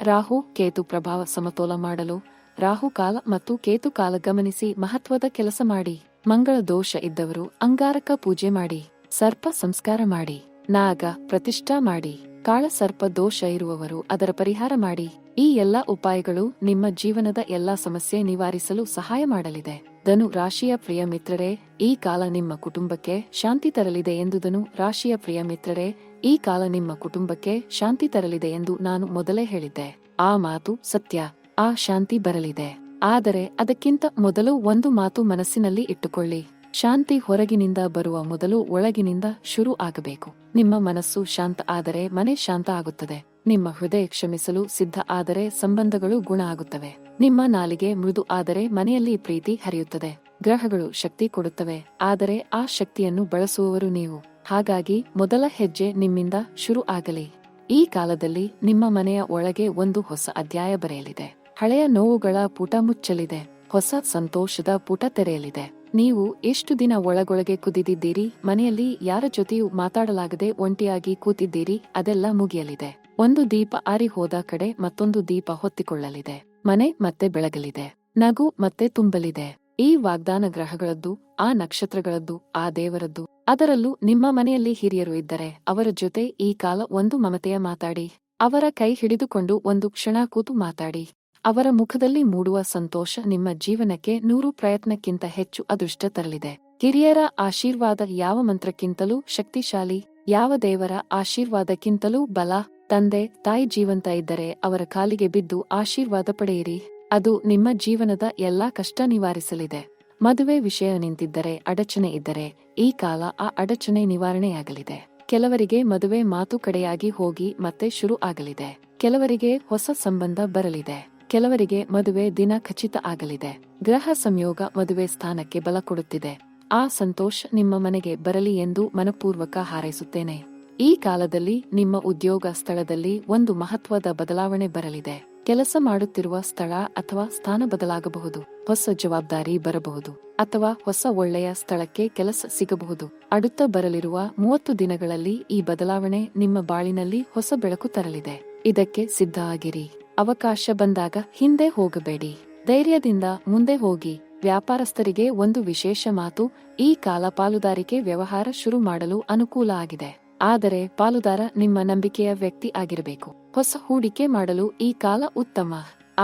ರಾಹು ಕೇತು ಪ್ರಭಾವ ಸಮತೋಲ ಮಾಡಲು ರಾಹು ಕಾಲ ಮತ್ತು ಕೇತು ಕಾಲ ಗಮನಿಸಿ ಮಹತ್ವದ ಕೆಲಸ ಮಾಡಿ. ಮಂಗಳ ದೋಷ ಇದ್ದವರು ಅಂಗಾರಕ ಪೂಜೆ ಮಾಡಿ. ಸರ್ಪ ಸಂಸ್ಕಾರ ಮಾಡಿ. ನಾಗ ಪ್ರತಿಷ್ಠಾ ಮಾಡಿ. ಕಾಳ ಸರ್ಪ ದೋಷ ಇರುವವರು ಅದರ ಪರಿಹಾರ ಮಾಡಿ. ಈ ಎಲ್ಲಾ ಉಪಾಯಗಳು ನಿಮ್ಮ ಜೀವನದ ಎಲ್ಲಾ ಸಮಸ್ಯೆ ನಿವಾರಿಸಲು ಸಹಾಯ ಮಾಡಲಿದೆ. ಧನು ರಾಶಿಯ ಪ್ರಿಯ ಮಿತ್ರರೇ, ಈ ಕಾಲ ನಿಮ್ಮ ಕುಟುಂಬಕ್ಕೆ ಶಾಂತಿ ತರಲಿದೆ ಎಂದು ಧನು ರಾಶಿಯ ಪ್ರಿಯ ಮಿತ್ರರೇ, ಈ ಕಾಲ ನಿಮ್ಮ ಕುಟುಂಬಕ್ಕೆ ಶಾಂತಿ ತರಲಿದೆ ಎಂದು ನಾನು ಮೊದಲೇ ಹೇಳಿದ್ದೆ. ಆ ಮಾತು ಸತ್ಯ. ಆ ಶಾಂತಿ ಬರಲಿದೆ. ಆದರೆ ಅದಕ್ಕಿಂತ ಮೊದಲು ಒಂದು ಮಾತು ಮನಸ್ಸಿನಲ್ಲಿ ಇಟ್ಟುಕೊಳ್ಳಿ. ಶಾಂತಿ ಹೊರಗಿನಿಂದ ಬರುವ ಮೊದಲು ಒಳಗಿನಿಂದ ಶುರು ಆಗಬೇಕು. ನಿಮ್ಮ ಮನಸ್ಸು ಶಾಂತ ಆದರೆ ಮನೆ ಶಾಂತ ಆಗುತ್ತದೆ. ನಿಮ್ಮ ಹೃದಯ ಕ್ಷಮಿಸಲು ಸಿದ್ಧ ಆದರೆ ಸಂಬಂಧಗಳು ಗುಣ ಆಗುತ್ತವೆ. ನಿಮ್ಮ ನಾಲಿಗೆ ಮೃದು ಆದರೆ ಮನೆಯಲ್ಲಿ ಪ್ರೀತಿ ಹರಿಯುತ್ತದೆ. ಗ್ರಹಗಳು ಶಕ್ತಿ ಕೊಡುತ್ತವೆ, ಆದರೆ ಆ ಶಕ್ತಿಯನ್ನು ಬಳಸುವವರು ನೀವು. ಹಾಗಾಗಿ ಮೊದಲ ಹೆಜ್ಜೆ ನಿಮ್ಮಿಂದ ಶುರು ಆಗಲಿ. ಈ ಕಾಲದಲ್ಲಿ ನಿಮ್ಮ ಮನೆಯ ಒಳಗೆ ಒಂದು ಹೊಸ ಅಧ್ಯಾಯ ಬರೆಯಲಿದೆ. ಹಳೆಯ ನೋವುಗಳ ಪುಟ ಮುಚ್ಚಲಿದೆ. ಹೊಸ ಸಂತೋಷದ ಪುಟ ತೆರೆಯಲಿದೆ. ನೀವು ಎಷ್ಟು ದಿನ ಒಳಗೊಳಗೆ ಕುದಿದಿದ್ದೀರಿ, ಮನೆಯಲ್ಲಿ ಯಾರ ಜೊತೆಯೂ ಮಾತಾಡಲಾಗದೆ ಒಂಟಿಯಾಗಿ ಕೂತಿದ್ದೀರಿ, ಅದೆಲ್ಲ ಮುಗಿಯಲಿದೆ. ಒಂದು ದೀಪ ಆರಿ ಹೋದ ಕಡೆ ಮತ್ತೊಂದು ದೀಪ ಹೊತ್ತಿಕೊಳ್ಳಲಿದೆ. ಮನೆ ಮತ್ತೆ ಬೆಳಗಲಿದೆ. ನಗು ಮತ್ತೆ ತುಂಬಲಿದೆ. ಈ ವಾಗ್ದಾನ ಗ್ರಹಗಳದ್ದು, ಆ ನಕ್ಷತ್ರಗಳದ್ದು, ಆ ದೇವರದ್ದು. ಅದರಲ್ಲೂ ನಿಮ್ಮ ಮನೆಯಲ್ಲಿ ಹಿರಿಯರು ಇದ್ದರೆ ಅವರ ಜೊತೆ ಈ ಕಾಲ ಒಂದು ಮಮತೆಯ ಮಾತಾಡಿ. ಅವರ ಕೈ ಹಿಡಿದುಕೊಂಡು ಒಂದು ಕ್ಷಣ ಕೂತು ಮಾತಾಡಿ. ಅವರ ಮುಖದಲ್ಲಿ ಮೂಡುವ ಸಂತೋಷ ನಿಮ್ಮ ಜೀವನಕ್ಕೆ 100 ಪ್ರಯತ್ನಕ್ಕಿಂತ ಹೆಚ್ಚು ಅದೃಷ್ಟ ತರಲಿದೆ. ಹಿರಿಯರ ಆಶೀರ್ವಾದ ಯಾವ ಮಂತ್ರಕ್ಕಿಂತಲೂ ಶಕ್ತಿಶಾಲಿ, ಯಾವ ದೇವರ ಆಶೀರ್ವಾದಕ್ಕಿಂತಲೂ ಬಲ. ತಂದೆ ತಾಯಿ ಜೀವಂತ ಇದ್ದರೆ ಅವರ ಕಾಲಿಗೆ ಬಿದ್ದು ಆಶೀರ್ವಾದ ಪಡೆಯಿರಿ. ಅದು ನಿಮ್ಮ ಜೀವನದ ಎಲ್ಲಾ ಕಷ್ಟ ನಿವಾರಿಸಲಿದೆ. ಮದುವೆ ವಿಷಯ ನಿಂತಿದ್ದರೆ, ಅಡಚಣೆ ಇದ್ದರೆ ಈ ಕಾಲ ಆ ಅಡಚಣೆ ನಿವಾರಣೆಯಾಗಲಿದೆ. ಕೆಲವರಿಗೆ ಮದುವೆ ಮಾತು ಕಡೆಯಾಗಿ ಹೋಗಿ ಮತ್ತೆ ಶುರು ಆಗಲಿದೆ. ಕೆಲವರಿಗೆ ಹೊಸ ಸಂಬಂಧ ಬರಲಿದೆ. ಕೆಲವರಿಗೆ ಮದುವೆ ದಿನ ಖಚಿತ ಆಗಲಿದೆ. ಗ್ರಹ ಸಂಯೋಗ ಮದುವೆ ಸ್ಥಾನಕ್ಕೆ ಬಲ ಕೊಡುತ್ತಿದೆ. ಆ ಸಂತೋಷ ನಿಮ್ಮ ಮನೆಗೆ ಬರಲಿ ಎಂದು ಮನಪೂರ್ವಕ ಹಾರೈಸುತ್ತೇನೆ. ಈ ಕಾಲದಲ್ಲಿ ನಿಮ್ಮ ಉದ್ಯೋಗ ಸ್ಥಳದಲ್ಲಿ ಒಂದು ಮಹತ್ವದ ಬದಲಾವಣೆ ಬರಲಿದೆ. ಕೆಲಸ ಮಾಡುತ್ತಿರುವ ಸ್ಥಳ ಅಥವಾ ಸ್ಥಾನ ಬದಲಾಗಬಹುದು. ಹೊಸ ಜವಾಬ್ದಾರಿ ಬರಬಹುದು ಅಥವಾ ಹೊಸ ಒಳ್ಳೆಯ ಸ್ಥಳಕ್ಕೆ ಕೆಲಸ ಸಿಗಬಹುದು. അടുത്ത ಬರಲಿರುವ 30 ದಿನಗಳಲ್ಲಿ ಈ ಬದಲಾವಣೆ ನಿಮ್ಮ ಬಾಳಿನಲ್ಲಿ ಹೊಸ ಬೆಳಕು ತರಲಿದೆ. ಇದಕ್ಕೆ ಸಿದ್ಧ ಆಗಿರಿ. ಅವಕಾಶ ಬಂದಾಗ ಹಿಂದೆ ಹೋಗಬೇಡಿ. ಧೈರ್ಯದಿಂದ ಮುಂದೆ ಹೋಗಿ. ವ್ಯಾಪಾರಸ್ಥರಿಗೆ ಒಂದು ವಿಶೇಷ ಮಾತು, ಈ ಕಾಲ ಪಾಲುದಾರಿಕೆ ವ್ಯವಹಾರ ಶುರು ಮಾಡಲು ಅನುಕೂಲ ಆಗಿದೆ. ಆದರೆ ಪಾಲುದಾರ ನಿಮ್ಮ ನಂಬಿಕೆಯ ವ್ಯಕ್ತಿ ಆಗಿರಬೇಕು. ಹೊಸ ಹೂಡಿಕೆ ಮಾಡಲು ಈ ಕಾಲ ಉತ್ತಮ.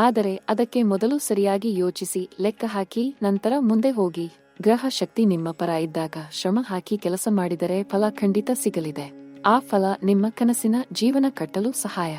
ಆದರೆ ಅದಕ್ಕೆ ಮೊದಲು ಸರಿಯಾಗಿ ಯೋಚಿಸಿ, ಲೆಕ್ಕ ಹಾಕಿ, ನಂತರ ಮುಂದೆ ಹೋಗಿ. ಗ್ರಹ ಶಕ್ತಿ ನಿಮ್ಮ ಪರ ಇದ್ದಾಗ ಶ್ರಮ ಹಾಕಿ ಕೆಲಸ ಮಾಡಿದರೆ ಫಲ ಖಂಡಿತ ಸಿಗಲಿದೆ. ಆ ಫಲ ನಿಮ್ಮ ಕನಸಿನ ಜೀವನ ಕಟ್ಟಲು ಸಹಾಯ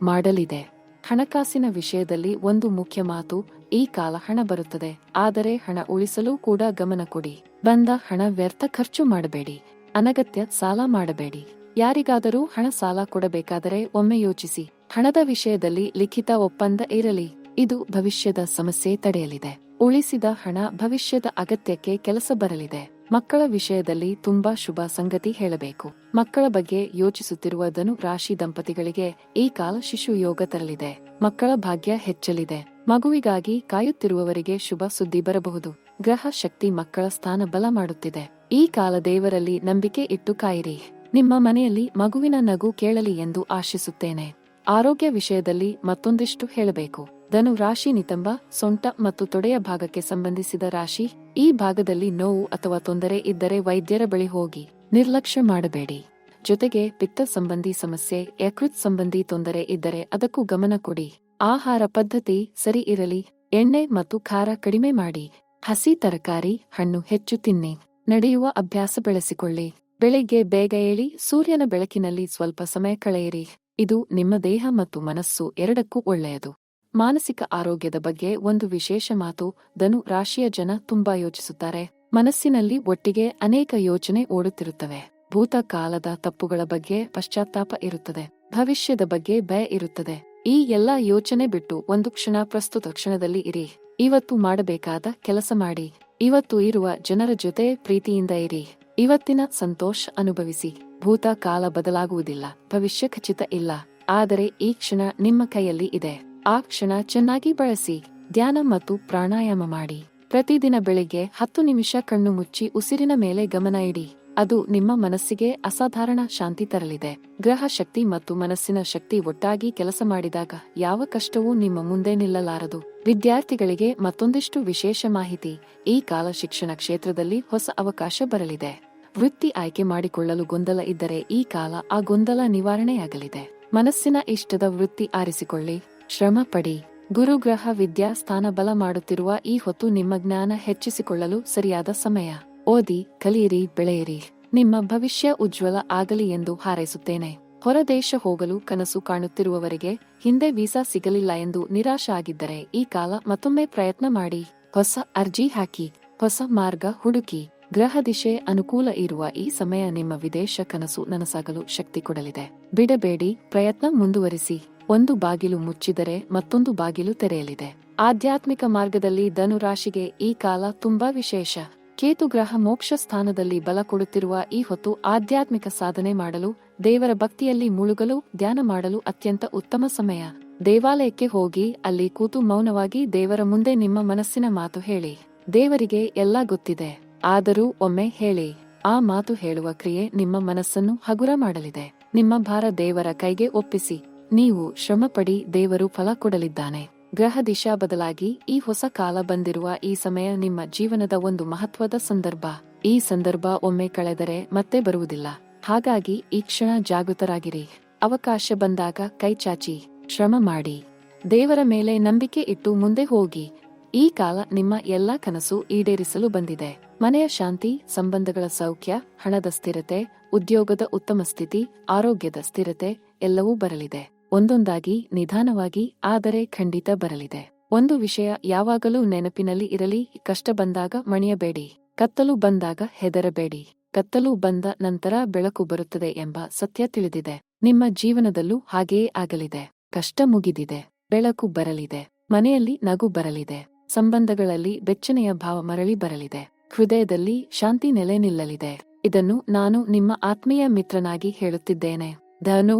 ಮಾಡಲಿದೆ. ಹಣಕಾಸಿನ ವಿಷಯದಲ್ಲಿ ಒಂದು ಮುಖ್ಯ ಮಾತು, ಈ ಕಾಲ ಹಣ ಬರುತ್ತದೆ, ಆದರೆ ಹಣ ಉಳಿಸಲು ಕೂಡ ಗಮನ ಕೊಡಿ. ಬಂದ ಹಣ ವ್ಯರ್ಥ ಖರ್ಚು ಮಾಡಬೇಡಿ. ಅನಗತ್ಯ ಸಾಲ ಮಾಡಬೇಡಿ. ಯಾರಿಗಾದರೂ ಹಣ ಸಾಲ ಕೊಡಬೇಕಾದರೆ ಒಮ್ಮೆ ಯೋಚಿಸಿ. ಹಣದ ವಿಷಯದಲ್ಲಿ ಲಿಖಿತ ಒಪ್ಪಂದ ಇರಲಿ. ಇದು ಭವಿಷ್ಯದ ಸಮಸ್ಯೆ ತಡೆಯಲಿದೆ. ಉಳಿಸಿದ ಹಣ ಭವಿಷ್ಯದ ಅಗತ್ಯಕ್ಕೆ ಕೆಲಸ ಬರಲಿದೆ. ಮಕ್ಕಳ ವಿಷಯದಲ್ಲಿ ತುಂಬಾ ಶುಭ ಸಂಗತಿ ಹೇಳಬೇಕು. ಮಕ್ಕಳ ಬಗ್ಗೆ ಯೋಚಿಸುತ್ತಿರುವ ಧನು ರಾಶಿ ದಂಪತಿಗಳಿಗೆ ಈ ಕಾಲ ಶಿಶು ಯೋಗ ತರಲಿದೆ. ಮಕ್ಕಳ ಭಾಗ್ಯ ಹೆಚ್ಚಲಿದೆ. ಮಗುವಿಗಾಗಿ ಕಾಯುತ್ತಿರುವವರಿಗೆ ಶುಭ ಸುದ್ದಿ ಬರಬಹುದು. ಗ್ರಹ ಶಕ್ತಿ ಮಕ್ಕಳ ಸ್ಥಾನ ಬಲ ಮಾಡುತ್ತಿದೆ. ಈ ಕಾಲ ದೇವರಲ್ಲಿ ನಂಬಿಕೆ ಇಟ್ಟು ಕಾಯಿರಿ. ನಿಮ್ಮ ಮನೆಯಲ್ಲಿ ಮಗುವಿನ ನಗು ಕೇಳಲಿ ಎಂದು ಆಶಿಸುತ್ತೇನೆ. ಆರೋಗ್ಯ ವಿಷಯದಲ್ಲಿ ಮತ್ತೊಂದಿಷ್ಟು ಹೇಳಬೇಕು. ಧನು ರಾಶಿ ನಿತಂಬ, ಸೊಂಟ ಮತ್ತು ತೊಡೆಯ ಭಾಗಕ್ಕೆ ಸಂಬಂಧಿಸಿದ ರಾಶಿ. ಈ ಭಾಗದಲ್ಲಿ ನೋವು ಅಥವಾ ತೊಂದರೆ ಇದ್ದರೆ ವೈದ್ಯರ ಬಳಿ ಹೋಗಿ. ನಿರ್ಲಕ್ಷ್ಯ ಮಾಡಬೇಡಿ. ಜೊತೆಗೆ ಪಿತ್ತ ಸಂಬಂಧಿ ಸಮಸ್ಯೆ, ಯಕೃತ್ ಸಂಬಂಧಿ ತೊಂದರೆ ಇದ್ದರೆ ಅದಕ್ಕೂ ಗಮನ ಕೊಡಿ. ಆಹಾರ ಪದ್ಧತಿ ಸರಿ ಇರಲಿ. ಎಣ್ಣೆ ಮತ್ತು ಖಾರ ಕಡಿಮೆ ಮಾಡಿ. ಹಸಿ ತರಕಾರಿ, ಹಣ್ಣು ಹೆಚ್ಚು ತಿನ್ನಿ. ನಡೆಯುವ ಅಭ್ಯಾಸ ಬೆಳೆಸಿಕೊಳ್ಳಿ. ಬೆಳಿಗ್ಗೆ ಬೇಗ ಏಳಿ ಸೂರ್ಯನ ಬೆಳಕಿನಲ್ಲಿ ಸ್ವಲ್ಪ ಸಮಯ ಕಳೆಯಿರಿ. ಇದು ನಿಮ್ಮ ದೇಹ ಮತ್ತು ಮನಸ್ಸು ಎರಡಕ್ಕೂ ಒಳ್ಳೆಯದು. ಮಾನಸಿಕ ಆರೋಗ್ಯದ ಬಗ್ಗೆ ಒಂದು ವಿಶೇಷ ಮಾತು, ಧನು ರಾಶಿಯ ಜನ ತುಂಬಾ ಯೋಚಿಸುತ್ತಾರೆ. ಮನಸ್ಸಿನಲ್ಲಿ ಒಟ್ಟಿಗೆ ಅನೇಕ ಯೋಚನೆ ಓಡುತ್ತಿರುತ್ತವೆ. ಭೂತಕಾಲದ ತಪ್ಪುಗಳ ಬಗ್ಗೆ ಪಶ್ಚಾತ್ತಾಪ ಇರುತ್ತದೆ. ಭವಿಷ್ಯದ ಬಗ್ಗೆ ಭಯ ಇರುತ್ತದೆ. ಈ ಎಲ್ಲಾ ಯೋಚನೆ ಬಿಟ್ಟು ಒಂದು ಕ್ಷಣ ಪ್ರಸ್ತುತ ಕ್ಷಣದಲ್ಲಿ ಇರಿ. ಇವತ್ತು ಮಾಡಬೇಕಾದ ಕೆಲಸ ಮಾಡಿ. ಇವತ್ತು ಇರುವ ಜನರ ಜೊತೆ ಪ್ರೀತಿಯಿಂದ ಇರಿ. ಇವತ್ತಿನ ಸಂತೋಷ ಅನುಭವಿಸಿ. ಭೂತಕಾಲ ಬದಲಾಗುವುದಿಲ್ಲ, ಭವಿಷ್ಯ ಖಚಿತ ಇಲ್ಲ, ಆದರೆ ಈ ಕ್ಷಣ ನಿಮ್ಮ ಕೈಯಲ್ಲಿ ಇದೆ. ಆ ಕ್ಷಣ ಚೆನ್ನಾಗಿ ಬಳಸಿ. ಧ್ಯಾನ ಮತ್ತು ಪ್ರಾಣಾಯಾಮ ಮಾಡಿ. ಪ್ರತಿದಿನ ಬೆಳಿಗ್ಗೆ 10 ನಿಮಿಷ ಕಣ್ಣು ಮುಚ್ಚಿ ಉಸಿರಿನ ಮೇಲೆ ಗಮನ ಇಡಿ. ಅದು ನಿಮ್ಮ ಮನಸ್ಸಿಗೆ ಅಸಾಧಾರಣ ಶಾಂತಿ ತರಲಿದೆ. ಗ್ರಹ ಶಕ್ತಿ ಮತ್ತು ಮನಸ್ಸಿನ ಶಕ್ತಿ ಒಟ್ಟಾಗಿ ಕೆಲಸ ಮಾಡಿದಾಗ ಯಾವ ಕಷ್ಟವೂ ನಿಮ್ಮ ಮುಂದೆ ನಿಲ್ಲಲಾರದು. ವಿದ್ಯಾರ್ಥಿಗಳಿಗೆ ಮತ್ತೊಂದಿಷ್ಟು ವಿಶೇಷ ಮಾಹಿತಿ. ಈ ಕಾಲ ಶಿಕ್ಷಣ ಕ್ಷೇತ್ರದಲ್ಲಿ ಹೊಸ ಅವಕಾಶ ಬರಲಿದೆ. ವೃತ್ತಿ ಆಯ್ಕೆ ಮಾಡಿಕೊಳ್ಳಲು ಗೊಂದಲ ಇದ್ದರೆ ಈ ಕಾಲ ಆ ಗೊಂದಲ ನಿವಾರಣೆಯಾಗಲಿದೆ. ಮನಸ್ಸಿನ ಇಷ್ಟದ ವೃತ್ತಿ ಆರಿಸಿಕೊಳ್ಳಿ. ಶ್ರಮ ಪಡಿ. ಗುರುಗ್ರಹ ವಿದ್ಯಾ ಸ್ಥಾನ ಬಲ ಮಾಡುತ್ತಿರುವ ಈ ಹೊತ್ತು ನಿಮ್ಮ ಜ್ಞಾನ ಹೆಚ್ಚಿಸಿಕೊಳ್ಳಲು ಸರಿಯಾದ ಸಮಯ. ಓದಿ, ಕಲಿಯಿರಿ, ಬೆಳೆಯಿರಿ. ನಿಮ್ಮ ಭವಿಷ್ಯ ಉಜ್ವಲ ಆಗಲಿ ಎಂದು ಹಾರೈಸುತ್ತೇನೆ. ಹೊರದೇಶ ಹೋಗಲು ಕನಸು ಕಾಣುತ್ತಿರುವವರಿಗೆ ಹಿಂದೆ ವೀಸಾ ಸಿಗಲಿಲ್ಲ ಎಂದು ನಿರಾಶೆ ಆಗಿದ್ದರೆ ಈ ಕಾಲ ಮತ್ತೊಮ್ಮೆ ಪ್ರಯತ್ನ ಮಾಡಿ. ಹೊಸ ಅರ್ಜಿ ಹಾಕಿ. ಹೊಸ ಮಾರ್ಗ ಹುಡುಕಿ. ಗ್ರಹ ದಿಶೆ ಅನುಕೂಲ ಇರುವ ಈ ಸಮಯ ನಿಮ್ಮ ವಿದೇಶ ಕನಸು ನನಸಾಗಲು ಶಕ್ತಿ ಕೊಡಲಿದೆ. ಬಿಡಬೇಡಿ, ಪ್ರಯತ್ನ ಮುಂದುವರಿಸಿ. ಒಂದು ಬಾಗಿಲು ಮುಚ್ಚಿದರೆ ಮತ್ತೊಂದು ಬಾಗಿಲು ತೆರೆಯಲಿದೆ. ಆಧ್ಯಾತ್ಮಿಕ ಮಾರ್ಗದಲ್ಲಿ ಧನು ರಾಶಿಗೆ ಈ ಕಾಲ ತುಂಬಾ ವಿಶೇಷ. ಕೇತು ಗ್ರಹ ಮೋಕ್ಷ ಸ್ಥಾನದಲ್ಲಿ ಬಲ ಕೊಡುತ್ತಿರುವ ಈ ಹೊತ್ತು ಆಧ್ಯಾತ್ಮಿಕ ಸಾಧನೆ ಮಾಡಲು, ದೇವರ ಭಕ್ತಿಯಲ್ಲಿ ಮುಳುಗಲು, ಧ್ಯಾನ ಮಾಡಲು ಅತ್ಯಂತ ಉತ್ತಮ ಸಮಯ. ದೇವಾಲಯಕ್ಕೆ ಹೋಗಿ ಅಲ್ಲಿ ಕೂತು ಮೌನವಾಗಿ ದೇವರ ಮುಂದೆ ನಿಮ್ಮ ಮನಸ್ಸಿನ ಮಾತು ಹೇಳಿ. ದೇವರಿಗೆ ಎಲ್ಲ ಗೊತ್ತಿದೆ, ಆದರೂ ಒಮ್ಮೆ ಹೇಳಿ. ಆ ಮಾತು ಹೇಳುವ ಕ್ರಿಯೆ ನಿಮ್ಮ ಮನಸ್ಸನ್ನು ಹಗುರ ಮಾಡಲಿದೆ. ನಿಮ್ಮ ಭಾರ ದೇವರ ಕೈಗೆ ಒಪ್ಪಿಸಿ. ನೀವು ಶ್ರಮಪಡಿ, ದೇವರು ಫಲ ಕೊಡಲಿದ್ದಾನೆ. ಗ್ರಹ ದಿಶಾ ಬದಲಾಗಿ ಈ ಹೊಸ ಕಾಲ ಬಂದಿರುವ ಈ ಸಮಯ ನಿಮ್ಮ ಜೀವನದ ಒಂದು ಮಹತ್ವದ ಸಂದರ್ಭ. ಈ ಸಂದರ್ಭ ಒಮ್ಮೆ ಕಳೆದರೆ ಮತ್ತೆ ಬರುವುದಿಲ್ಲ. ಹಾಗಾಗಿ ಈ ಕ್ಷಣ ಜಾಗೃತರಾಗಿರಿ. ಅವಕಾಶ ಬಂದಾಗ ಕೈ ಚಾಚಿ, ಶ್ರಮ ಮಾಡಿ, ದೇವರ ಮೇಲೆ ನಂಬಿಕೆ ಇಟ್ಟು ಮುಂದೆ ಹೋಗಿ. ಈ ಕಾಲ ನಿಮ್ಮ ಎಲ್ಲಾ ಕನಸು ಈಡೇರಿಸಲು ಬಂದಿದೆ. ಮನೆಯ ಶಾಂತಿ, ಸಂಬಂಧಗಳ ಸೌಖ್ಯ, ಹಣದ ಸ್ಥಿರತೆ, ಉದ್ಯೋಗದ ಉತ್ತಮ ಸ್ಥಿತಿ, ಆರೋಗ್ಯದ ಸ್ಥಿರತೆ ಎಲ್ಲವೂ ಬರಲಿದೆ. ಒಂದೊಂದಾಗಿ, ನಿಧಾನವಾಗಿ, ಆದರೆ ಖಂಡಿತ ಬರಲಿದೆ. ಒಂದು ವಿಷಯ ಯಾವಾಗಲೂ ನೆನಪಿನಲ್ಲಿ ಇರಲಿ, ಕಷ್ಟ ಬಂದಾಗ ಮಣಿಯಬೇಡಿ. ಕತ್ತಲು ಬಂದಾಗ ಹೆದರಬೇಡಿ. ಕತ್ತಲು ಬಂದ ನಂತರ ಬೆಳಕು ಬರುತ್ತದೆ ಎಂಬ ಸತ್ಯ ತಿಳಿದಿದೆ. ನಿಮ್ಮ ಜೀವನದಲ್ಲೂ ಹಾಗೆಯೇ ಆಗಲಿದೆ. ಕಷ್ಟ ಮುಗಿದಿದೆ, ಬೆಳಕು ಬರಲಿದೆ. ಮನೆಯಲ್ಲಿ ನಗು ಬರಲಿದೆ. ಸಂಬಂಧಗಳಲ್ಲಿ ಬೆಚ್ಚನೆಯ ಭಾವ ಮರಳಿ ಬರಲಿದೆ. ಹೃದಯದಲ್ಲಿ ಶಾಂತಿ ನೆಲೆ ನಿಲ್ಲಲಿದೆ. ಇದನ್ನು ನಾನು ನಿಮ್ಮ ಆತ್ಮೀಯ ಮಿತ್ರನಾಗಿ ಹೇಳುತ್ತಿದ್ದೇನೆ. ಧನು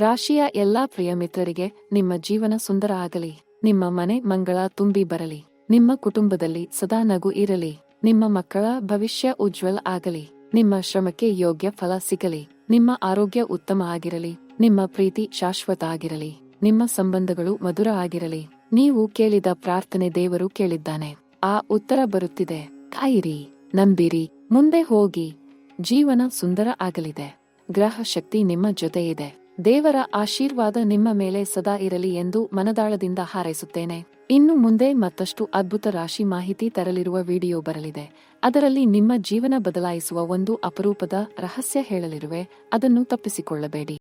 ರಾಶಿಯ ಎಲ್ಲಾ ಪ್ರಿಯ ಮಿತ್ರರಿಗೆ ನಿಮ್ಮ ಜೀವನ ಸುಂದರ ಆಗಲಿ. ನಿಮ್ಮ ಮನೆ ಮಂಗಳ ತುಂಬಿ ಬರಲಿ. ನಿಮ್ಮ ಕುಟುಂಬದಲ್ಲಿ ಸದಾ ನಗು ಇರಲಿ. ನಿಮ್ಮ ಮಕ್ಕಳ ಭವಿಷ್ಯ ಉಜ್ವಲ ಆಗಲಿ. ನಿಮ್ಮ ಶ್ರಮಕ್ಕೆ ಯೋಗ್ಯ ಫಲ ಸಿಗಲಿ. ನಿಮ್ಮ ಆರೋಗ್ಯ ಉತ್ತಮ ಆಗಿರಲಿ. ನಿಮ್ಮ ಪ್ರೀತಿ ಶಾಶ್ವತ ಆಗಿರಲಿ. ನಿಮ್ಮ ಸಂಬಂಧಗಳು ಮಧುರ ಆಗಿರಲಿ. ನೀವು ಕೇಳಿದ ಪ್ರಾರ್ಥನೆ ದೇವರು ಕೇಳಿದ್ದಾನೆ. ಆ ಉತ್ತರ ಬರುತ್ತಿದೆ. ಕಾಯಿರಿ, ನಂಬಿರಿ, ಮುಂದೆ ಹೋಗಿ. ಜೀವನ ಸುಂದರ ಆಗಲಿದೆ. ಗ್ರಹ ಶಕ್ತಿ ನಿಮ್ಮ ಜೊತೆ ಇದೆ. ದೇವರ ಆಶೀರ್ವಾದ ನಿಮ್ಮ ಮೇಲೆ ಸದಾ ಇರಲಿ ಎಂದು ಮನದಾಳದಿಂದ ಹಾರೈಸುತ್ತೇನೆ. ಇನ್ನು ಮುಂದೆ ಮತ್ತಷ್ಟು ಅದ್ಭುತ ರಾಶಿ ಮಾಹಿತಿ ತರಲಿರುವ ವಿಡಿಯೋ ಬರಲಿದೆ. ಅದರಲ್ಲಿ ನಿಮ್ಮ ಜೀವನ ಬದಲಾಯಿಸುವ ಒಂದು ಅಪರೂಪದ ರಹಸ್ಯ ಹೇಳಲಿರುವೆ. ಅದನ್ನು ತಪ್ಪಿಸಿಕೊಳ್ಳಬೇಡಿ.